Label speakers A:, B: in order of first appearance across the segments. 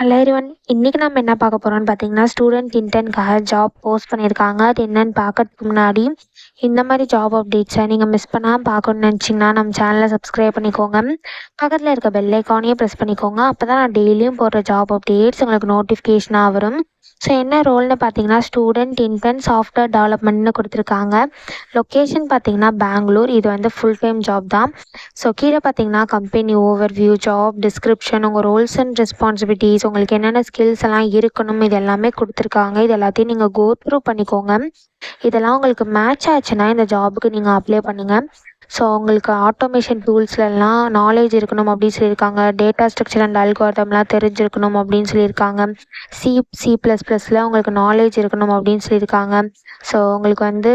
A: Hello everyone. இன்னைக்கு நம்ம என்ன பார்க்க போறோம்னு பார்த்தீங்கன்னா, ஸ்டூடெண்ட் இன்டர்ன்காக ஜாப் போஸ்ட் பண்ணியிருக்காங்க. அது என்னன்னு பார்க்கறதுக்கு முன்னாடி இந்த மாதிரி ஜாப் அப்டேட்ஸை நீங்கள் மிஸ் பண்ணாமல் பார்க்கணும்னு நினச்சிங்கன்னா நம்ம சேனலை சப்ஸ்கிரைப் பண்ணிக்கோங்க. பக்கத்தில் இருக்க பெல் ஐக்கானையும் ப்ரெஸ் பண்ணிக்கோங்க. அப்போ தான் நான் டெய்லியும் போடுற ஜாப் அப்டேட்ஸ் உங்களுக்கு நோட்டிஃபிகேஷனாக வரும். ஸோ என்ன ரோல்னு பார்த்தீங்கன்னா, ஸ்டூடெண்ட் இன்டர்ன் சாஃப்ட்வேர் டெவலப்மெண்ட்னு கொடுத்துருக்காங்க. லொக்கேஷன் பார்த்தீங்கன்னா பெங்களூர். இது வந்து ஃபுல் டைம் ஜாப் தான். ஸோ கீழே பார்த்தீங்கன்னா கம்பெனி ஓவர்வியூ, ஜாப் டிஸ்கிரிப்ஷன், உங்கள் ரோல்ஸ் அண்ட் ரெஸ்பான்சிபிலிட்டிஸ், உங்களுக்கு என்னென்ன ஸ்கில்ஸ் எல்லாம் இருக்கணும், இது எல்லாமே கொடுத்துருக்காங்க. இது எல்லாத்தையும் நீங்கள் கோ த்ரூ பண்ணிக்கோங்க. இதெல்லாம் உங்களுக்கு மேட்ச் ஆச்சுன்னா இந்த ஜாபுக்கு நீங்கள் அப்ளை பண்ணுங்கள். ஸோ உங்களுக்கு ஆட்டோமேஷன் டூல்ஸ்லலாம் நாலேஜ் இருக்கணும் அப்படின்னு சொல்லியிருக்காங்க. டேட்டா ஸ்ட்ரக்சர் அண்ட் அல்காரிதம்லாம் தெரிஞ்சிருக்கணும் அப்படின்னு சொல்லியிருக்காங்க. C++ல உங்களுக்கு நாலேஜ் இருக்கணும் அப்படின்னு சொல்லியிருக்காங்க. ஸோ உங்களுக்கு வந்து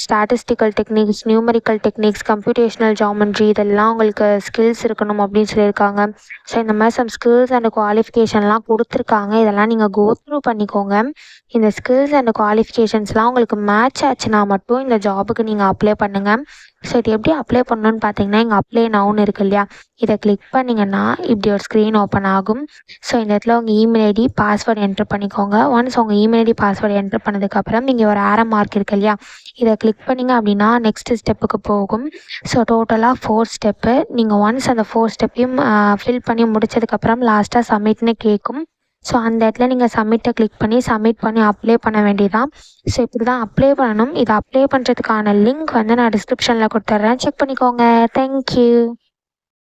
A: statistical techniques, numerical techniques, computational geometry இதெல்லாம் உங்களுக்கு ஸ்கில்ஸ் இருக்கணும் அப்படின்னு சொல்லியிருக்காங்க. ஸோ இந்த மாதிரி சம் ஸ்கில்ஸ் அண்ட் குவாலிஃபிகேஷன்லாம் கொடுத்துருக்காங்க. இதெல்லாம் நீங்கள் கோ த்ரூ பண்ணிக்கோங்க. இந்த ஸ்கில்ஸ் அண்ட் குவாலிஃபிகேஷன்ஸ்லாம் உங்களுக்கு மேட்ச் ஆச்சுன்னா மட்டும் இந்த ஜாபுக்கு நீங்கள் அப்ளை பண்ணுங்கள். ஸோ இது எப்படி அப்ளை பண்ணணும்னு பார்த்தீங்கன்னா, இங்கே அப்ளை நவுன்னு இருக்கு இல்லையா, இதை கிளிக் பண்ணிங்கன்னா இப்படி ஒரு ஸ்க்ரீன் ஓப்பன் ஆகும். ஸோ இந்த இடத்துல உங்கள் இமெயில் ஐடி, பாஸ்வேர்டு என்ட்ரு பண்ணிக்கோங்க. ஒன்ஸ் உங்கள் இமெயில் ஐடி, பாஸ்வேர்டு என்ட்ரு பண்ணதுக்கப்புறம் இங்கே ஒரு ஆரோ மார்க் இருக்கு இல்லையா, இதை கிளிக் பண்ணிங்க அப்படின்னா நெக்ஸ்ட் ஸ்டெப்புக்கு போகும். ஸோ டோட்டலாக 4 ஸ்டெப்பு. நீங்கள் ஒன்ஸ் அந்த 4 ஸ்டெப்பையும் ஃபில் பண்ணி முடிச்சதுக்கப்புறம் லாஸ்ட்டாக சப்மிட்னு கேட்கும். ஸோ அந்த இடத்துல நீங்கள் சப்மிட்டை கிளிக் பண்ணி சப்மிட் பண்ணி அப்ளை பண்ண வேண்டியதான். ஸோ இப்படி தான் அப்ளை பண்ணணும். இதை அப்ளை பண்ணுறதுக்கான லிங்க் வந்து நான் டிஸ்கிரிப்ஷனில் கொடுத்துட்றேன். செக் பண்ணிக்கோங்க. தேங்க்யூ.